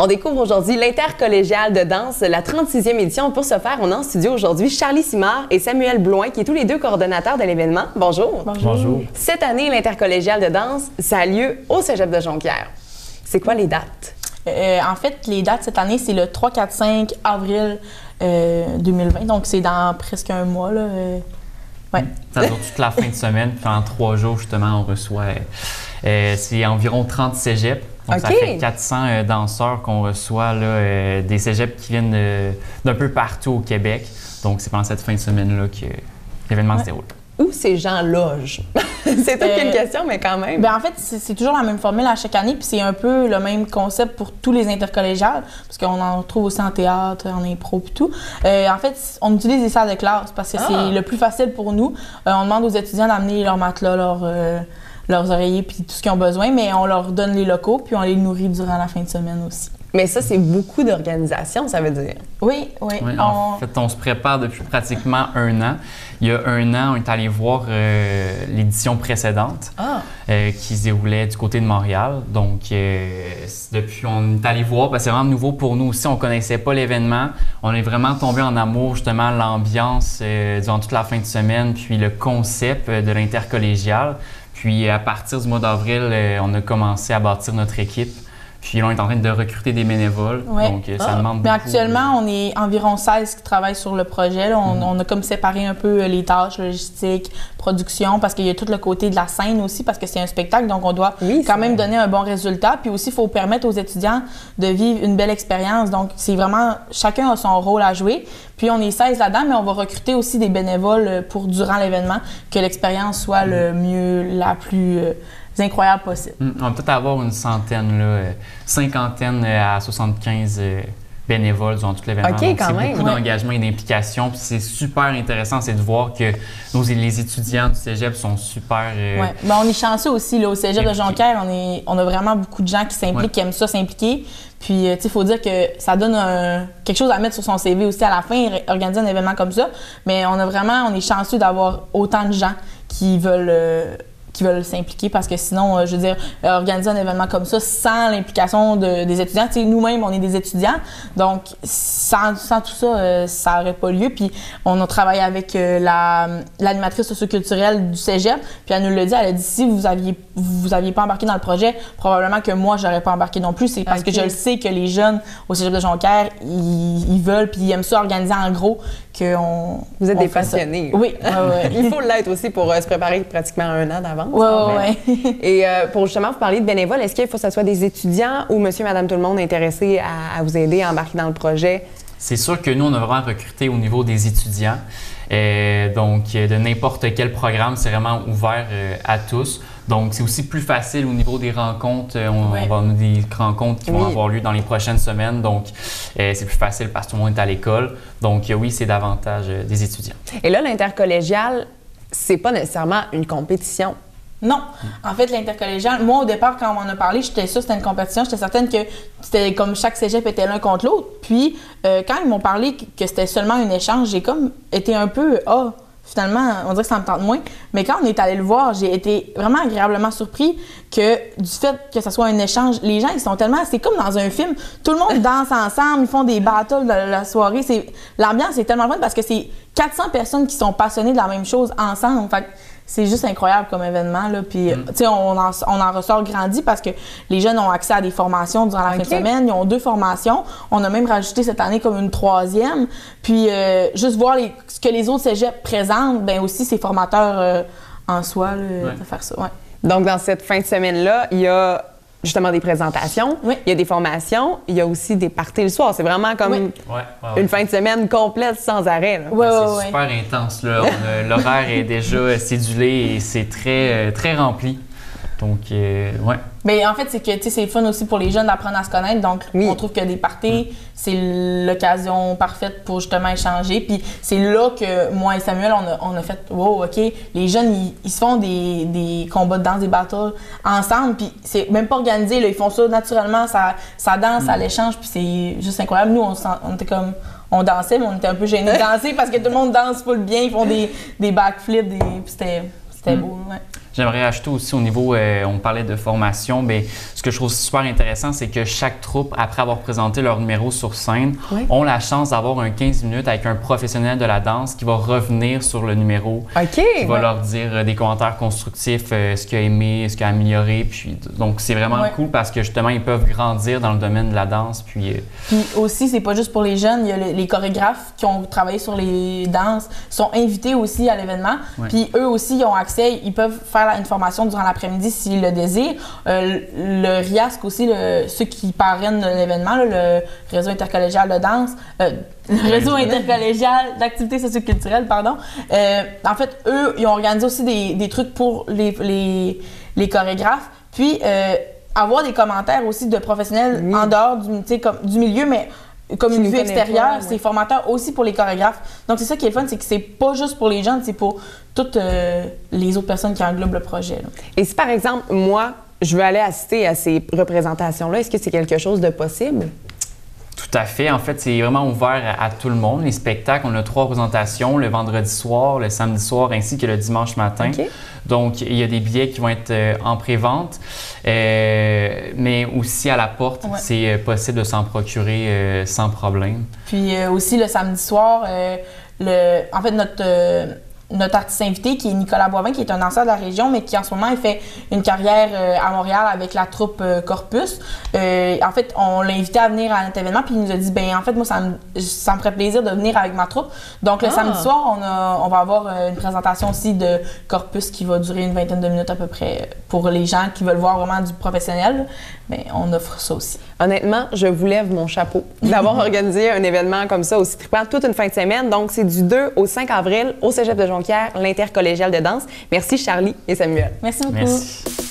On découvre aujourd'hui l'intercollégiale de danse, la 36e édition. Pour ce faire, on a en studio aujourd'hui Charlie Simard et Samuel Blouin, qui est tous les deux coordonnateurs de l'événement. Bonjour. Bonjour. Cette année, l'intercollégiale de danse, ça a lieu au Cégep de Jonquière. C'est quoi les dates? En fait, les dates cette année, c'est le 3, 4, 5 avril 2020. Donc, c'est dans presque un mois, là. Ouais. Ça dure toute la fin de semaine. Puis en 3 jours, justement, on reçoit... c'est environ 30 cégeps. Donc, ça fait 400 danseurs qu'on reçoit, là, des cégeps qui viennent d'un peu partout au Québec. Donc, c'est pendant cette fin de semaine-là que l'événement se déroule. Où ces gens logent? C'est toute une question, mais quand même. Bien, en fait, c'est toujours la même formule à chaque année, puis c'est un peu le même concept pour tous les intercollégiales, parce qu'on en trouve aussi en théâtre, en impro et tout. En fait, on utilise des salles de classe parce que c'est le plus facile pour nous. On demande aux étudiants d'amener leurs matelas, leurs oreillers puis tout ce qu'ils ont besoin, mais on leur donne les locaux puis on les nourrit durant la fin de semaine aussi. Mais ça, c'est beaucoup d'organisation, ça veut dire? Oui. En fait, on se prépare depuis pratiquement 1 an. Il y a 1 an, on est allé voir l'édition précédente qui se déroulait du côté de Montréal. Donc, depuis, on est allé voir, parce que c'est vraiment nouveau pour nous aussi. On ne connaissait pas l'événement. On est vraiment tombé en amour, justement, l'ambiance durant toute la fin de semaine, puis le concept de l'intercollégiale. Puis, à partir du mois d'avril, on a commencé à bâtir notre équipe. Puis là, on est en train de recruter des bénévoles, donc ça demande beaucoup. Mais actuellement, on est environ 16 qui travaillent sur le projet. Là. On a comme séparé un peu les tâches, logistique, production, parce qu'il y a tout le côté de la scène aussi, parce que c'est un spectacle, donc on doit quand même donner un bon résultat. Puis aussi, il faut permettre aux étudiants de vivre une belle expérience. Donc, c'est vraiment, chacun a son rôle à jouer. Puis on est 16 là-dedans, mais on va recruter aussi des bénévoles pour durant l'événement, que l'expérience soit le mieux, la plus... incroyable possible. On va peut-être avoir une centaine, là, 50 à 75 bénévoles durant tout l'événement. OK, quand c'est même. Beaucoup d'engagement et d'implication. Puis c'est super intéressant, c'est de voir que les étudiants du cégep sont super... Ben, on est chanceux aussi, là, au cégep de Jonquière. On a vraiment beaucoup de gens qui s'impliquent, qui aiment ça s'impliquer. Puis, tu sais, il faut dire que ça donne quelque chose à mettre sur son CV aussi à la fin, organiser un événement comme ça. Mais on est chanceux d'avoir autant de gens qui veulent s'impliquer parce que sinon, je veux dire, organiser un événement comme ça sans l'implication des étudiants, tu sais, nous-mêmes, on est des étudiants, donc sans tout ça, ça n'aurait pas lieu. Puis on a travaillé avec l'animatrice socioculturelle du cégep, puis elle nous l'a dit, elle a dit, si vous aviez pas embarqué dans le projet, probablement que moi, j'aurais pas embarqué non plus. C'est parce que je le sais que les jeunes au cégep de Jonquière, ils veulent, puis ils aiment ça organiser en gros, vous êtes des passionnés. Oui. Il faut l'être aussi pour se préparer pratiquement 1 an d'avance. Oui. Et pour justement vous parler de bénévoles, est-ce qu'il faut que ce soit des étudiants ou monsieur, madame, tout le monde intéressés à vous aider à embarquer dans le projet? C'est sûr que nous, on a vraiment recruté au niveau des étudiants. Donc, de n'importe quel programme, c'est vraiment ouvert à tous. Donc, c'est aussi plus facile au niveau des rencontres. On va avoir des rencontres qui vont avoir lieu dans les prochaines semaines. Donc, c'est plus facile parce que tout le monde est à l'école. Donc, oui, c'est davantage des étudiants. Et là, l'intercollégial, c'est pas nécessairement une compétition. Non. En fait, l'intercollégial, moi, au départ, quand on m'en a parlé, j'étais sûre que c'était une compétition. J'étais certaine que c'était comme chaque cégep était l'un contre l'autre. Puis, quand ils m'ont parlé que c'était seulement un échange, j'ai comme été un peu finalement, on dirait que ça me tente moins. Mais quand on est allé le voir, j'ai été vraiment agréablement surpris que du fait que ce soit un échange, les gens, ils sont tellement... C'est comme dans un film. Tout le monde danse ensemble, ils font des battles de la soirée. L'ambiance est tellement fun parce que c'est 400 personnes qui sont passionnées de la même chose ensemble. Fait que c'est juste incroyable comme événement, là. Puis, tu sais, on en ressort grandi parce que les jeunes ont accès à des formations durant la fin de semaine. Ils ont 2 formations. On a même rajouté cette année comme une 3e. Puis, juste voir ce que les autres cégeps présentent, bien aussi, c'est formateur en soi, là, de faire ça. Donc, dans cette fin de semaine-là, il y a justement des présentations, il y a des formations, il y a aussi des parties le soir. C'est vraiment comme une fin de semaine complète sans arrêt. C'est super intense. L'horaire est déjà cédulé et c'est très, très rempli. Donc, Mais en fait, c'est que c'est fun aussi pour les jeunes d'apprendre à se connaître. Donc, on trouve que des parties, c'est l'occasion parfaite pour justement échanger. Puis c'est là que moi et Samuel, on a fait « Wow, OK, les jeunes, ils se font des combats de danse, des battles ensemble. » Puis c'est même pas organisé, là, ils font ça naturellement, ça danse, ça l'échange. Puis c'est juste incroyable. Nous, on était comme... On dansait, mais on était un peu gênés de danser parce que tout le monde danse full bien. Ils font des backflips, puis c'était beau, J'aimerais ajouter aussi au niveau, on parlait de formation, bien, ce que je trouve super intéressant, c'est que chaque troupe, après avoir présenté leur numéro sur scène, ont la chance d'avoir un 15 minutes avec un professionnel de la danse qui va revenir sur le numéro, qui va leur dire des commentaires constructifs, ce qu'il a aimé, ce qu'il a amélioré. Puis, donc, c'est vraiment cool parce que justement, ils peuvent grandir dans le domaine de la danse. Puis aussi, c'est pas juste pour les jeunes, il y a les chorégraphes qui ont travaillé sur les danses, sont invités aussi à l'événement. Puis eux aussi, ils ont accès, ils peuvent faire une formation durant l'après-midi s'ils le désirent. Le RIASC aussi, ceux qui parrainent l'événement, le réseau intercollégial de danse, le réseau intercollégial d'activités socioculturelles, pardon. En fait, eux, ils ont organisé aussi des trucs pour les chorégraphes. Puis, avoir des commentaires aussi de professionnels en dehors du milieu, mais comme une vue extérieure, c'est formateur aussi pour les chorégraphes. Donc, c'est ça qui est le fun, c'est que c'est pas juste pour les jeunes, c'est pour toutes les autres personnes qui englobent le projet. Là. Et si, par exemple, moi, je veux aller assister à ces représentations-là, est-ce que c'est quelque chose de possible? Tout à fait. En fait, c'est vraiment ouvert à tout le monde. Les spectacles, on a 3 représentations, le vendredi soir, le samedi soir ainsi que le dimanche matin. Donc, il y a des billets qui vont être en pré-vente, mais aussi à la porte, c'est possible de s'en procurer sans problème. Puis aussi, le samedi soir, en fait, notre artiste invité, qui est Nicolas Boivin, qui est un danseur de la région, mais qui en ce moment, il fait une carrière à Montréal avec la troupe Corpus. En fait, on l'a invité à venir à notre événement, puis il nous a dit, ben en fait, moi, ça me ferait plaisir de venir avec ma troupe. Donc, le samedi soir, on va avoir une présentation aussi de Corpus qui va durer une vingtaine de minutes à peu près pour les gens qui veulent voir vraiment du professionnel. Mais on offre ça aussi. Honnêtement, je vous lève mon chapeau d'avoir organisé un événement comme ça aussi trippant toute une fin de semaine. Donc, c'est du 2 au 5 avril au Cégep de Jonquière, l'intercollégial de danse. Merci Charlie et Samuel. Merci beaucoup. Merci.